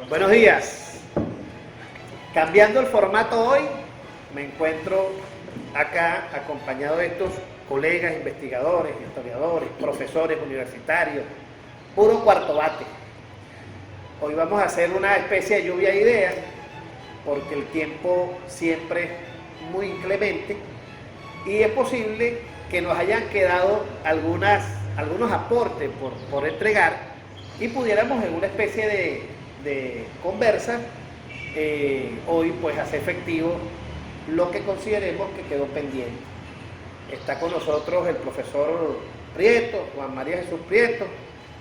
Buenos días. Cambiando el formato hoy, me encuentro acá acompañado de estos colegas, investigadores, historiadores, profesores universitarios, puro cuarto bate. Hoy vamos a hacer una especie de lluvia de ideas, porque el tiempo siempre es muy inclemente y es posible que nos hayan quedado algunos aportes por entregar y pudiéramos en una especie de conversa hoy pues hacer efectivo lo que consideremos que quedó pendiente. Está con nosotros el profesor Prieto, Juan María Jesús Prieto,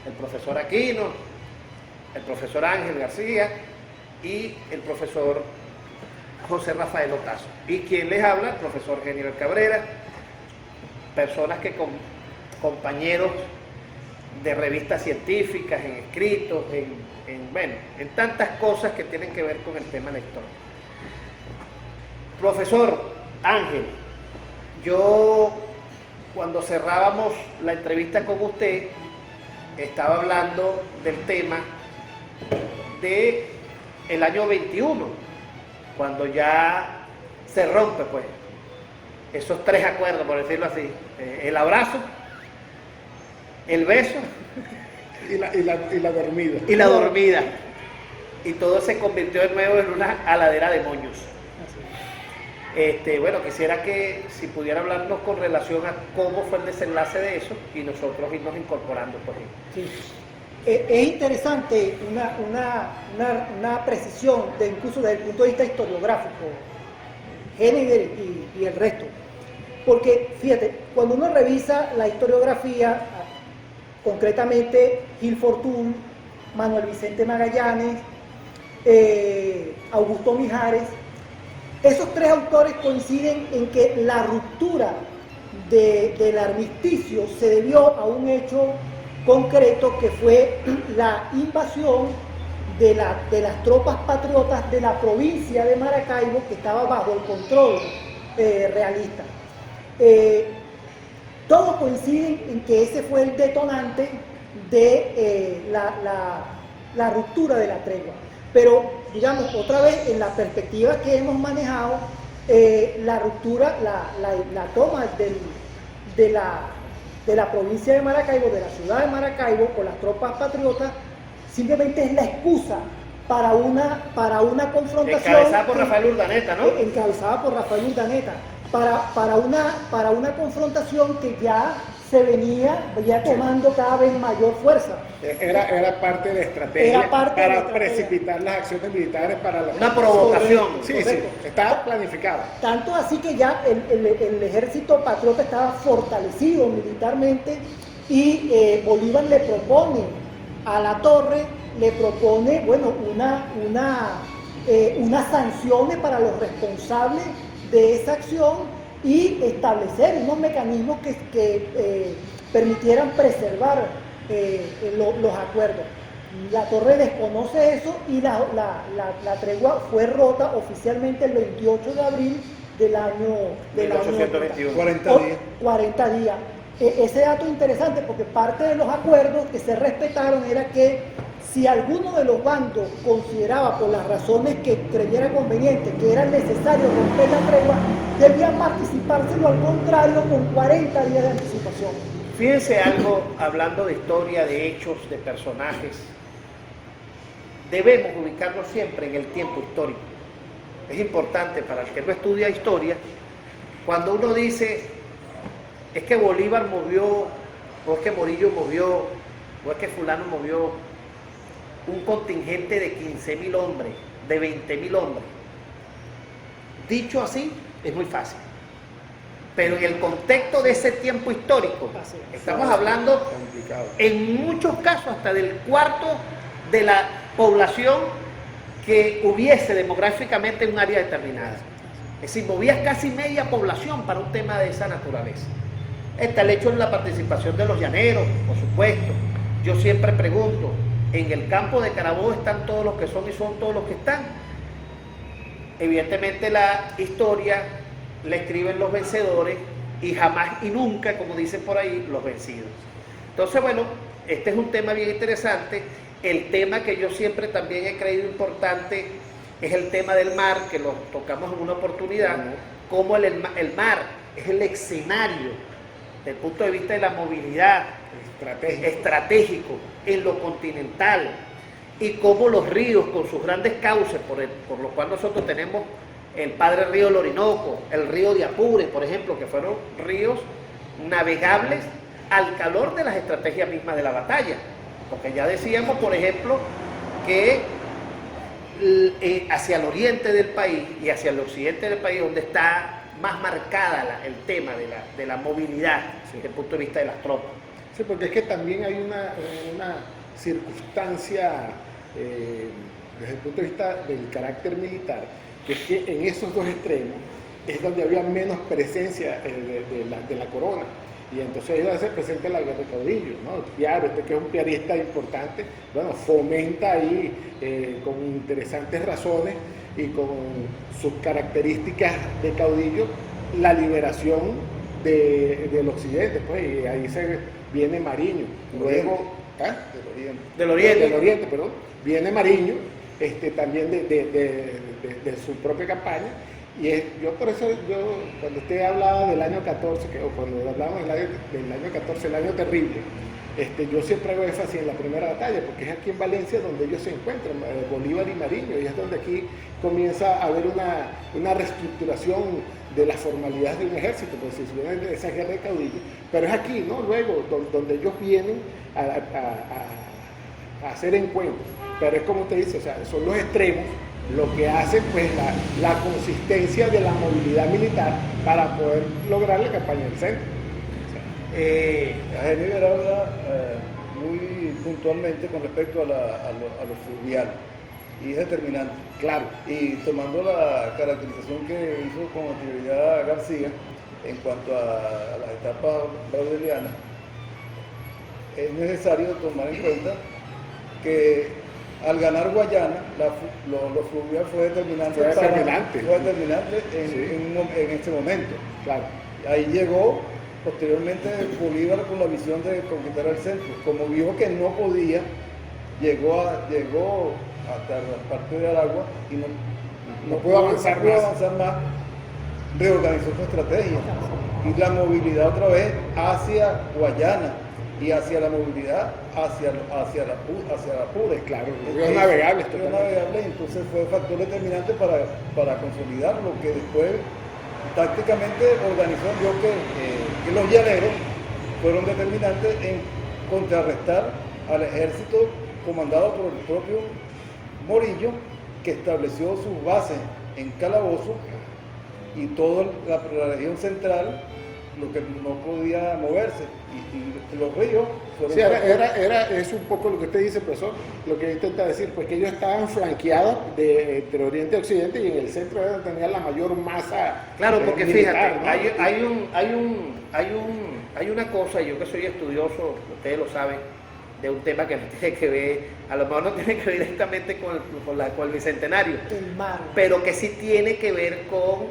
el profesor Aquino, el profesor Ángel García y el profesor José Rafael Otazo. Y quien les habla, el profesor Geniel Cabrera, personas que compañeros de revistas científicas, en escritos, en tantas cosas que tienen que ver con el tema de la historia. Profesor Ángel, yo cuando cerrábamos la entrevista con usted, estaba hablando del tema del año 21, cuando ya se rompe pues esos tres acuerdos, por decirlo así, el abrazo, el beso y la dormida. Y la dormida. Y todo se convirtió de nuevo en una aladera de moños. Bueno, quisiera que si pudiera hablarnos con relación a cómo fue el desenlace de eso y nosotros irnos incorporando por ahí. Sí. Es interesante una precisión, incluso desde el punto de vista historiográfico, Henniger y el resto. Porque, fíjate, cuando uno revisa la historiografía, concretamente Gil Fortún, Manuel Vicente Magallanes, Augusto Mijares, esos tres autores coinciden en que la ruptura del armisticio se debió a un hecho concreto que fue la invasión de las tropas patriotas de la provincia de Maracaibo, que estaba bajo el control realista. Todos coinciden en que ese fue el detonante de la ruptura de la tregua. Pero, digamos, otra vez, en la perspectiva que hemos manejado, la ruptura, la toma de la provincia de Maracaibo, de la ciudad de Maracaibo, por las tropas patriotas, simplemente es la excusa para una confrontación. Encabezada por Rafael Urdaneta, ¿no? Encabezada por Rafael Urdaneta. Para una confrontación que ya se venía tomando cada vez mayor fuerza. Era parte de la estrategia para precipitar las acciones militares para una provocación. Sí, estaba planificado. Tanto así que ya el ejército patriota estaba fortalecido militarmente y Bolívar le propone a Latorre, unas sanciones para los responsables de esa acción y establecer unos mecanismos que permitieran preservar los acuerdos. Latorre desconoce eso y la tregua fue rota oficialmente el 28 de abril del año 1821. 40 días. Ese dato es interesante porque parte de los acuerdos que se respetaron era que si alguno de los bandos consideraba por las razones que creyera conveniente que era necesario romper la tregua, debía participárselo al contrario con 40 días de anticipación. Fíjense algo, hablando de historia, de hechos, de personajes, debemos ubicarnos siempre en el tiempo histórico. Es importante para el que no estudia historia, cuando uno dice, es que Bolívar movió, o es que Morillo movió, o es que fulano movió un contingente de 15.000 hombres, de 20.000 hombres. Dicho así, es muy fácil. Pero en el contexto de ese tiempo histórico, estamos hablando, en muchos casos, hasta del cuarto de la población que hubiese demográficamente en un área determinada. Es decir, movías casi media población para un tema de esa naturaleza. Está el hecho de la participación de los llaneros, por supuesto. Yo siempre pregunto, ¿en el campo de Carabobo están todos los que son y son todos los que están? Evidentemente la historia la escriben los vencedores y jamás y nunca, como dicen por ahí, los vencidos. Entonces, bueno, este es un tema bien interesante El tema que yo siempre también he creído importante es el tema del mar, que lo tocamos en una oportunidad, como el mar es el escenario desde el punto de vista de la movilidad estratégico en lo continental, y como los ríos con sus grandes cauces, por lo cual nosotros tenemos el padre río del Orinoco, el río de Apure, por ejemplo, que fueron ríos navegables al calor de las estrategias mismas de la batalla. Porque ya decíamos, por ejemplo, que hacia el oriente del país y hacia el occidente del país, donde está más marcada el tema de la movilidad, desde el punto de vista de las tropas. Sí, porque es que también hay una circunstancia desde el punto de vista del carácter militar, que es que en esos dos extremos es donde había menos presencia de la corona. Y entonces ahí se presenta la guerra de caudillos, ¿no? Piaro, que es un piarista importante, bueno, fomenta ahí con interesantes razones y con sus características de caudillo la liberación del occidente, pues, y ahí viene Mariño. Luego, del oriente, perdón, viene Mariño, viene de su propia campaña. Y yo por eso, cuando usted hablaba del año 14, o cuando hablábamos del año 14, el año terrible, yo siempre hago énfasis en la primera batalla, porque es aquí en Valencia donde ellos se encuentran, Bolívar y Mariño, y es donde aquí comienza a haber una reestructuración de las formalidades de un ejército, pues si viene de esa guerra de caudillos, pero es aquí, ¿no? Luego, donde ellos vienen a hacer encuentros, pero es como usted dice, o sea, son los extremos lo que hace pues la consistencia de la movilidad militar para poder lograr la campaña del centro. Jaime habla muy puntualmente con respecto a lo fluvial, y es determinante. Claro. Y tomando la caracterización que hizo con anterioridad García en cuanto a las etapas braudelianas, es necesario tomar en cuenta que al ganar Guayana, lo fluvial fue determinante en este momento. Claro. Ahí llegó posteriormente Bolívar con la visión de conquistar el centro. Como vio que no podía, llegó hasta la parte de Aragua y no pudo avanzar más, reorganizó su estrategia y la movilidad otra vez hacia Guayana y hacia la movilidad hacia la Apure. Claro, ríos navegables. Entonces fue factor determinante para consolidar lo que después tácticamente organizó. Vio que los llaneros fueron determinantes en contrarrestar al ejército comandado por el propio Morillo, que estableció sus bases en Calabozo y toda la región central, lo que no podía moverse, y los ríos fueron... Sí, es un poco lo que usted dice, profesor, lo que intenta decir, pues que ellos estaban flanqueados entre Oriente y Occidente, y en el centro era donde tenían la mayor masa. Claro, porque militar, fíjate, ¿no? hay una cosa, yo que soy estudioso, ustedes lo saben, de un tema que no tiene que ver, a lo mejor no tiene que ver directamente con el Bicentenario, el mar, pero que sí tiene que ver con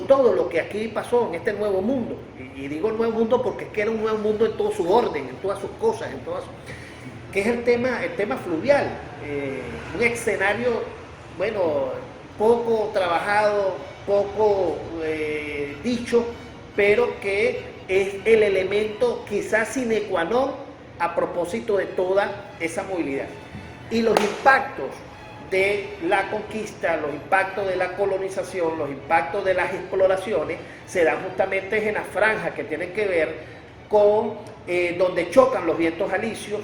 todo lo que aquí pasó en este nuevo mundo. Y digo nuevo mundo porque es que era un nuevo mundo en todo su orden, en todas sus cosas, que es el tema fluvial, un escenario, bueno, poco trabajado, poco dicho, pero que es el elemento quizás sine qua non a propósito de toda esa movilidad. Y los impactos de la conquista, los impactos de la colonización, los impactos de las exploraciones, se dan justamente en las franjas que tienen que ver con donde chocan los vientos alisios.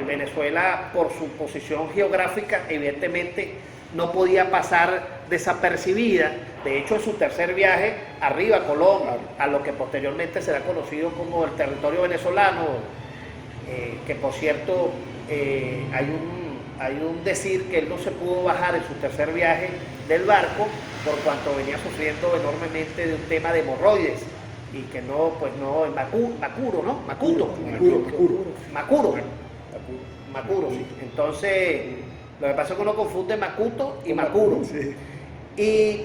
Venezuela, por su posición geográfica, evidentemente no podía pasar desapercibida. De hecho, en su tercer viaje, arriba Colón, a lo que posteriormente será conocido como el territorio venezolano, que por cierto hay un decir que él no se pudo bajar en su tercer viaje del barco por cuanto venía sufriendo enormemente de un tema de hemorroides, y que Macuro, sí. Entonces lo que pasa es que uno confunde Macuto y Macuro. Sí.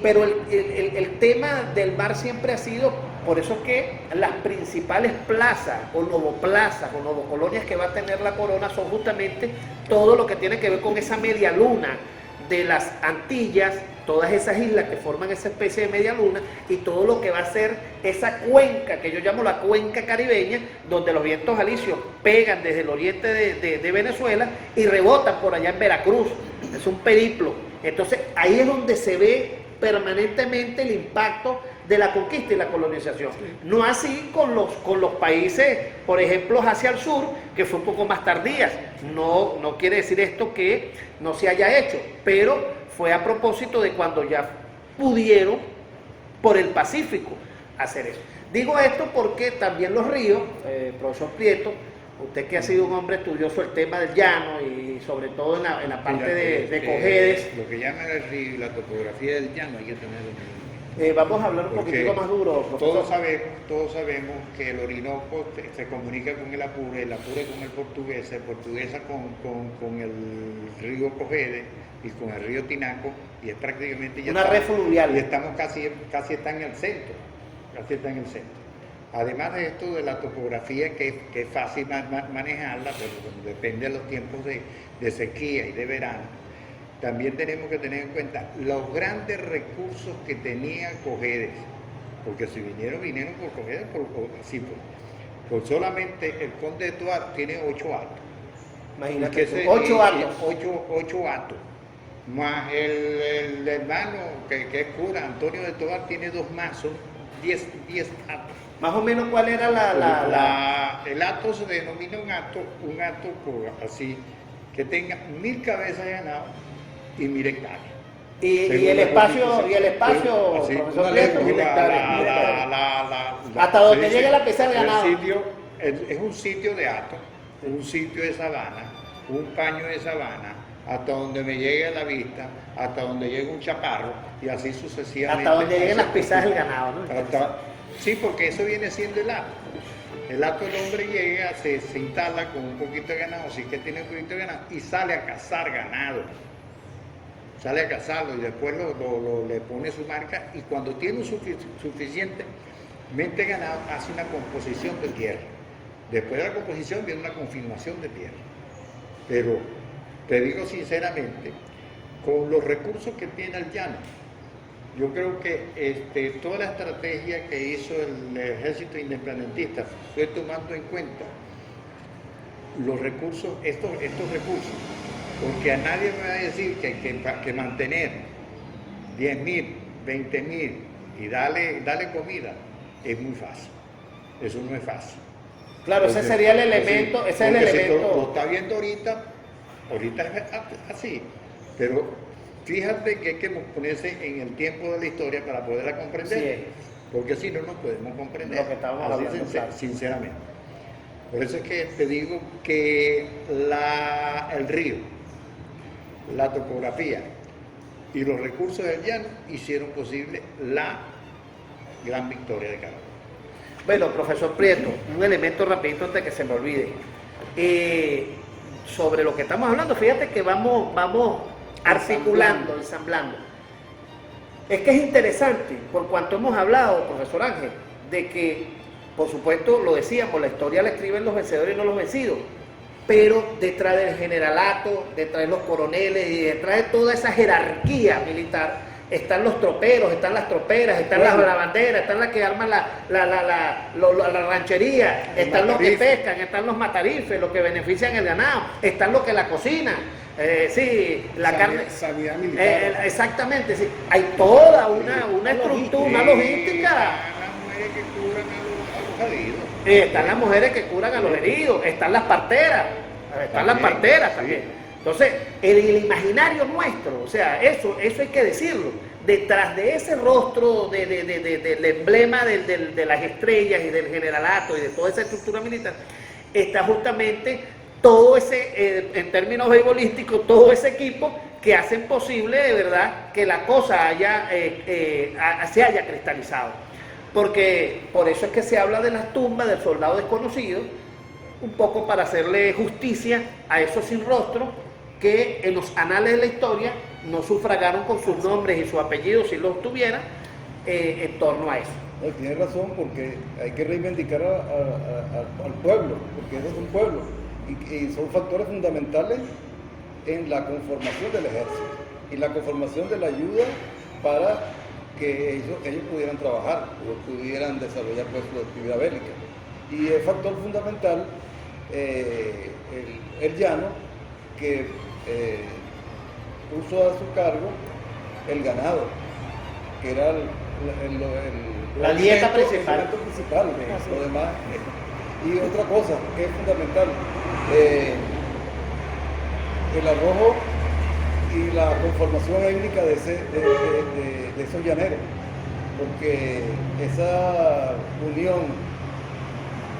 Pero el tema del mar siempre ha sido Por eso es que las principales plazas o novoplazas o novocolonias que va a tener la corona son justamente todo lo que tiene que ver con esa media luna de las Antillas, todas esas islas que forman esa especie de media luna, y todo lo que va a ser esa cuenca que yo llamo la cuenca caribeña, donde los vientos alisios pegan desde el oriente de Venezuela y rebotan por allá en Veracruz. Es un periplo. Entonces ahí es donde se ve permanentemente el impacto de la conquista y la colonización. No así con los países, por ejemplo, hacia el sur, que fue un poco más tardías. No quiere decir esto que no se haya hecho, pero fue a propósito de cuando ya pudieron, por el Pacífico, hacer eso. Digo esto porque también los ríos, profesor Prieto, usted que ha sido un hombre estudioso del tema del llano y sobre todo en la parte de Cojedes. Lo que llaman el río y la topografía del llano hay que tenerlo. Vamos a hablar un poquito más duro, profesor. Todos sabemos que el Orinoco se comunica con el Apure con el Portuguesa con el río Cojedes y con el río Tinaco, y es prácticamente ya una red fluvial. Y estamos casi está en el centro, Además de esto de la topografía, que es fácil manejarla, pero depende de los tiempos de sequía y de verano. También tenemos que tener en cuenta los grandes recursos que tenía Cojedes, porque si vinieron por Cojedes, por solamente el conde de Tovar tiene 8 atos. Imagínate, 8 atos. 8 atos. Más el hermano que es cura, Antonio de Tovar, tiene 2 más, son 10 atos. Más o menos, ¿cuál era el ato se denomina un ato así, que tenga 1000 cabezas de ganado y 1000 hectáreas. Y el espacio, así, profesor Prieto, 1000 hectáreas. Hasta donde llegue la pieza del ganado. Es un sitio de ato, un sitio de sabana, un paño de sabana, hasta donde me llegue a la vista, hasta donde llegue un chaparro, y así sucesivamente. Hasta donde lleguen las piezas del ganado, ¿no? Sí, porque eso viene siendo el ato. El ato, el hombre llega, se instala con un poquito de ganado, sí que tiene un poquito de ganado, y sale a cazar ganado. Sale a cazarlo y después le pone su marca, y cuando tiene un suficientemente ganado, hace una composición de tierra. Después de la composición viene una confirmación de tierra. Pero te digo sinceramente, con los recursos que tiene el llano, yo creo que toda la estrategia que hizo el ejército independentista fue tomando en cuenta los recursos, estos recursos, porque a nadie me va a decir que mantener 10.000, 20.000 y darle comida es muy fácil. Eso no es fácil. Claro, ese sería el elemento, Si lo está viendo ahorita es así, pero fíjate que hay que ponerse en el tiempo de la historia para poderla comprender, sí, porque si no, no podemos comprender, lo que estamos hablando, claro. Sinceramente. Por eso es que te digo que el río, la topografía y los recursos del llano hicieron posible la gran victoria de Carabobo. Bueno, profesor Prieto, un elemento rapidito antes de que se me olvide. Sobre lo que estamos hablando, fíjate que vamos articulando, ensamblando. Es que es interesante, por cuanto hemos hablado, profesor Ángel, de que, por supuesto, lo decíamos, la historia la escriben los vencedores y no los vencidos, pero detrás del generalato, detrás de los coroneles y detrás de toda esa jerarquía militar, están los troperos, están las troperas, están las lavanderas, están las que arman la ranchería, están los que pescan, están los matarifes, los que benefician el ganado, están los que la cocinan, carne. Sanidad militar. Exactamente, sí. Hay toda una estructura, una logística. Las mujeres que curan a los heridos. Están las mujeres que curan a los heridos, están las parteras también. Sí. Entonces, el imaginario nuestro, o sea, eso hay que decirlo, detrás de ese rostro del emblema de las estrellas y del generalato y de toda esa estructura militar, está justamente todo ese, en términos beisbolísticos, todo ese equipo que hacen posible de verdad que la cosa se haya cristalizado. Porque por eso es que se habla de las tumbas del soldado desconocido, un poco para hacerle justicia a esos sin rostro que en los anales de la historia no sufragaron con sus nombres y sus apellidos, si los tuvieran, en torno a eso. No, tiene razón, porque hay que reivindicar al pueblo, porque eso es un pueblo, y son factores fundamentales en la conformación del ejército y la conformación de la ayuda para que ellos pudieran trabajar o pudieran desarrollar pues, su actividad bélica. Y es factor fundamental el llano, que puso a su cargo el ganado, que era la dieta el principal. alimento principal, lo demás. Y otra cosa que es fundamental, el arrojo y la conformación étnica de esos llaneros, porque esa unión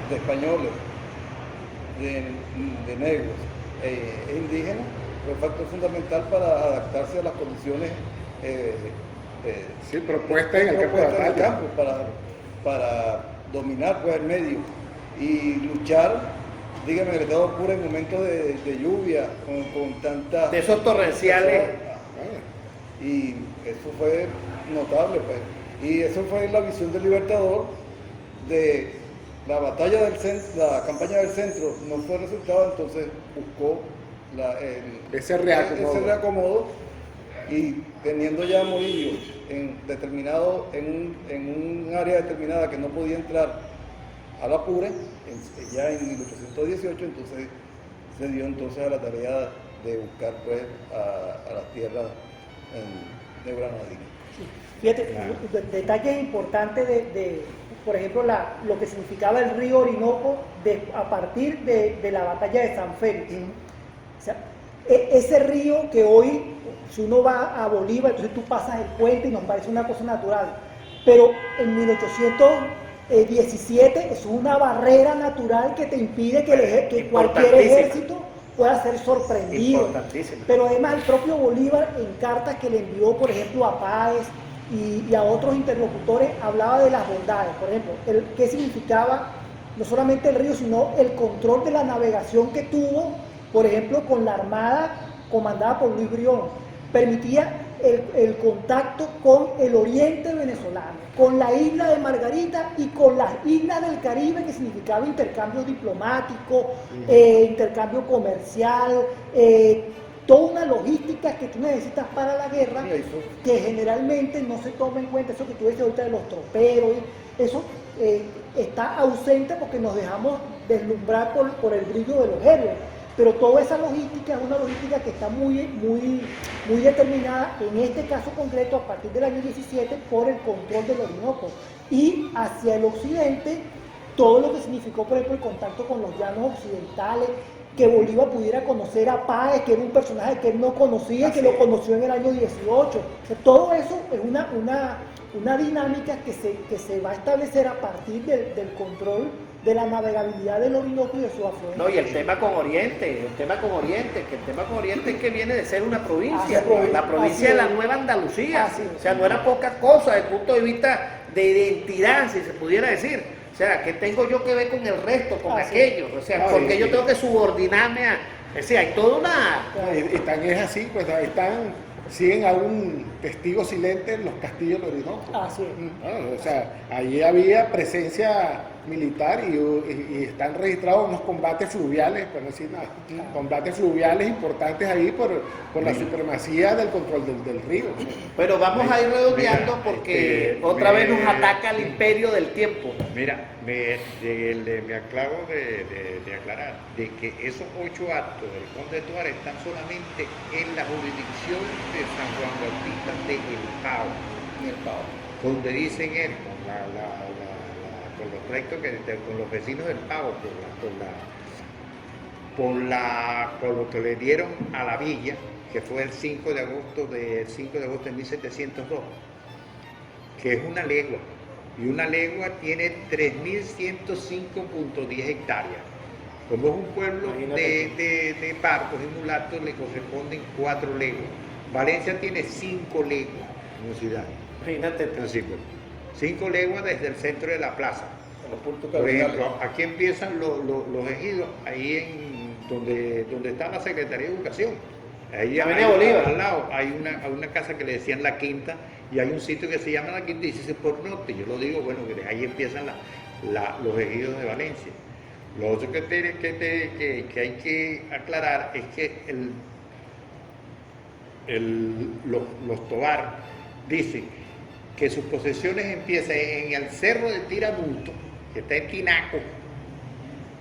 de españoles, de negros e indígenas fue un factor fundamental para adaptarse a las condiciones Sí, propuesta en el campo de batalla. para dominar pues, el medio y luchar, dígame, en el estado Apure en momentos de lluvia, con tantas... De esos torrenciales. Y eso fue notable, pues. Y eso fue la visión del Libertador de la batalla del centro, la campaña del centro no fue resultado, entonces buscó ese reacomodo y teniendo ya a Morillo en un área determinada que no podía entrar a la Apure, ya en 1818, entonces se dio entonces a la tarea de buscar pues a las tierras de Granadina. Fíjate, detalles importantes por ejemplo, lo que significaba el río Orinoco a partir de la batalla de San Félix. O sea, ese río que hoy, si uno va a Bolívar, entonces tú pasas el puente y nos parece una cosa natural, pero en 1817 es una barrera natural que te impide que cualquier ejército pueda ser sorprendido. Pero además el propio Bolívar en cartas que le envió, por ejemplo, a Páez y a otros interlocutores, hablaba de las bondades. Por ejemplo, qué significaba no solamente el río, sino el control de la navegación que tuvo, por ejemplo, con la armada comandada por Luis Brión. Permitía el contacto con el oriente venezolano, con la isla de Margarita y con las islas del Caribe, que significaba intercambio diplomático, intercambio comercial, toda una logística que tú necesitas para la guerra, que generalmente no se toma en cuenta. Eso que tú dices ahorita de los troperos, eso está ausente porque nos dejamos deslumbrar por el brillo de los héroes. Pero toda esa logística es una logística que está muy determinada, en este caso concreto, a partir del año 17, por el control del Orinoco. Y hacia el occidente, todo lo que significó, por ejemplo, el contacto con los llanos occidentales, que Bolívar pudiera conocer a Páez, que era un personaje que él no conocía, que lo conoció en el año 18. O sea, todo eso es una dinámica que se va a establecer a partir del control de la navegabilidad del Orinoco y de su afluente. No, y el tema con Oriente, es que viene de ser una provincia, la provincia de la Nueva Andalucía. O sea, no era poca cosa desde el punto de vista de identidad, si se pudiera decir. O sea, ¿qué tengo yo que ver con el resto, con aquello? O sea, porque yo tengo que subordinarme a... O sea, hay toda una... Es así, pues siguen aún testigos silentes los castillos del Orinoco. O sea, allí había presencia militar y están registrados unos combates fluviales, para no decir nada, combates fluviales importantes ahí por la supremacía del control del río. Pero vamos a ir redondeando porque otra vez nos ataca el imperio del tiempo. Mira, me aclaro de aclarar de que esos 8 actos del Conde de Tovar están solamente en la jurisdicción de San Juan Bautista de El Pao, donde dicen él, con los tractos con los vecinos del Pao, por lo que le dieron a la villa, que fue el 5 de agosto de 1702, que es una legua, y una legua tiene 3.105.10 hectáreas. Como es un pueblo de parcos y mulatos, le corresponden 4 leguas. Valencia tiene 5 leguas como ciudad. Imagínate. 5 leguas desde el centro de la plaza. Por ejemplo, aquí empiezan los ejidos, ahí donde está la Secretaría de Educación. Ahí, Avenida ahí Bolívar. al lado hay una casa que le decían La Quinta y hay un sitio que se llama La Quinta y dice por norte. Yo lo digo, bueno, que ahí empiezan los ejidos de Valencia. Lo otro que hay que aclarar es que los Tobar dicen que sus posesiones empiezan en el cerro de Tiramuto, que está en Tinaco,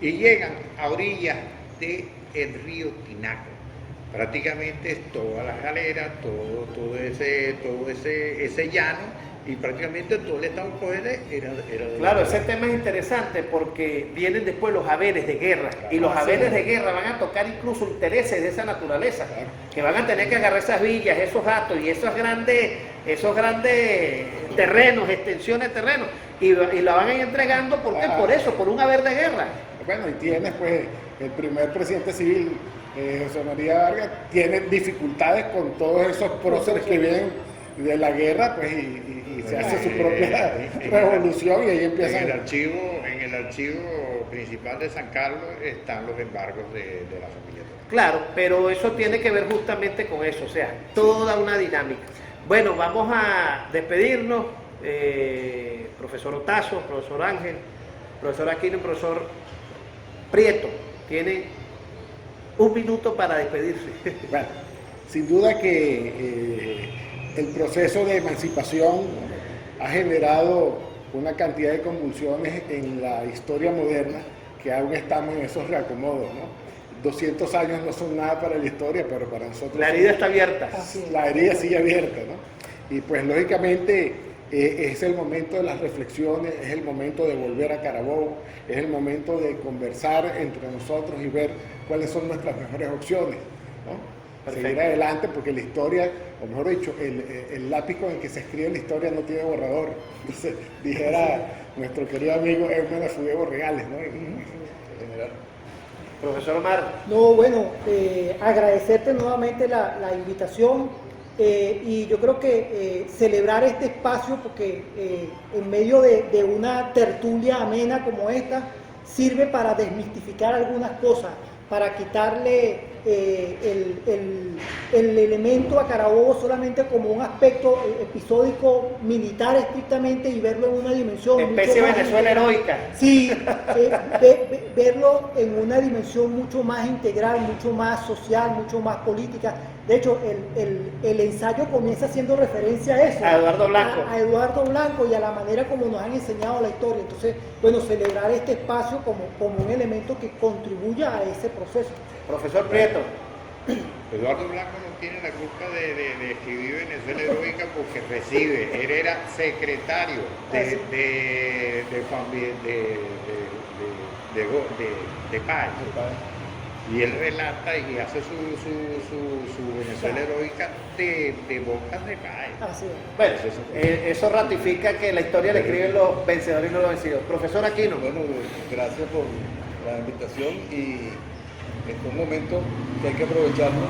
y llegan a orillas del río Tinaco. Prácticamente es todas las galeras, todo ese llano, y prácticamente todo el estado coger era de Claro, ese tema es interesante porque vienen después los haberes de guerra y los haberes de guerra van a tocar incluso intereses de esa naturaleza, que van a tener que agarrar esas villas, esos gatos y esos grandes terrenos, extensiones de terrenos, y la van a ir entregando, ¿por qué? Por eso, por un haber de guerra. Bueno, y tienes pues el primer presidente civil, José María Vargas, tiene dificultades con todos esos próceres que vienen de la guerra, pues, y se hace su propia revolución y ahí empieza. En el archivo principal de San Carlos están los embargos de la familia. Claro, pero eso tiene que ver justamente con eso, o sea, toda una dinámica. Bueno, vamos a despedirnos, profesor Otazo, profesor Ángel, profesor Aquino, profesor Prieto, tienen un minuto para despedirse. Bueno, sin duda que el proceso de emancipación ha generado una cantidad de convulsiones en la historia moderna que aún estamos en esos reacomodos, ¿no? 200 años no son nada para la historia, pero para nosotros... La herida está abierta. La herida sigue abierta, ¿no? Y pues lógicamente es el momento de las reflexiones, es el momento de volver a Carabobo, es el momento de conversar entre nosotros y ver cuáles son nuestras mejores opciones, ¿no? Perfecto. Seguir adelante, porque la historia, o mejor dicho, el lápiz con el que se escribe la historia no tiene borrador. Entonces, dijera nuestro querido amigo Eugenio Fugué Borregales, ¿no? En general. Profesor Omar. No, bueno, agradecerte nuevamente la invitación y yo creo que celebrar este espacio porque en medio de una tertulia amena como esta sirve para desmistificar algunas cosas, para quitarle el elemento a Carabobo solamente como un aspecto episódico militar estrictamente y verlo en una dimensión Especie mucho más Venezuela integral. heroica. Sí, verlo en una dimensión mucho más integral, mucho más social, mucho más política. De hecho, el ensayo comienza haciendo referencia a eso. A Eduardo Blanco. A Eduardo Blanco y a la manera como nos han enseñado la historia. Entonces, bueno, celebrar este espacio como un elemento que contribuya a ese proceso. Profesor Prieto. Eduardo Blanco no tiene la culpa de escribir Venezuela heroica porque recibe, él era secretario de Paz. Y él relata y hace su Venezuela heroica de bocas de Paz. Así es. Bueno, eso ratifica que la historia la escriben los vencedores y no los vencidos. Profesor Aquino. Bueno, gracias por la invitación y este es un momento que hay que aprovecharlo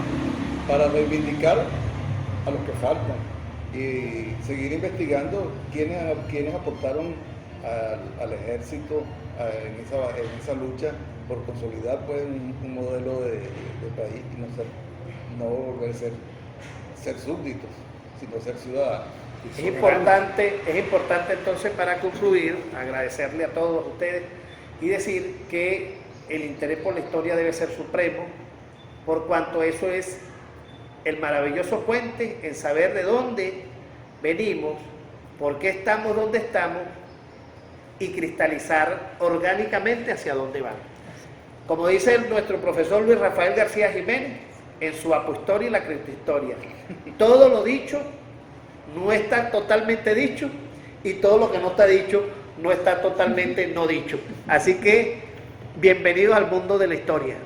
para reivindicar a los que faltan y seguir investigando quiénes aportaron al ejército en esa lucha por consolidar pues, un modelo de país y no volver a ser súbditos, sino ser ciudadanos. Es importante entonces para concluir, agradecerle a todos ustedes y decir que el interés por la historia debe ser supremo, por cuanto eso es el maravilloso puente en saber de dónde venimos, por qué estamos donde estamos y cristalizar orgánicamente hacia dónde vamos. Como dice nuestro profesor Luis Rafael García Jiménez en su Apohistoria y la Criptohistoria, todo lo dicho no está totalmente dicho y todo lo que no está dicho no está totalmente no dicho. Así que bienvenidos al mundo de la historia.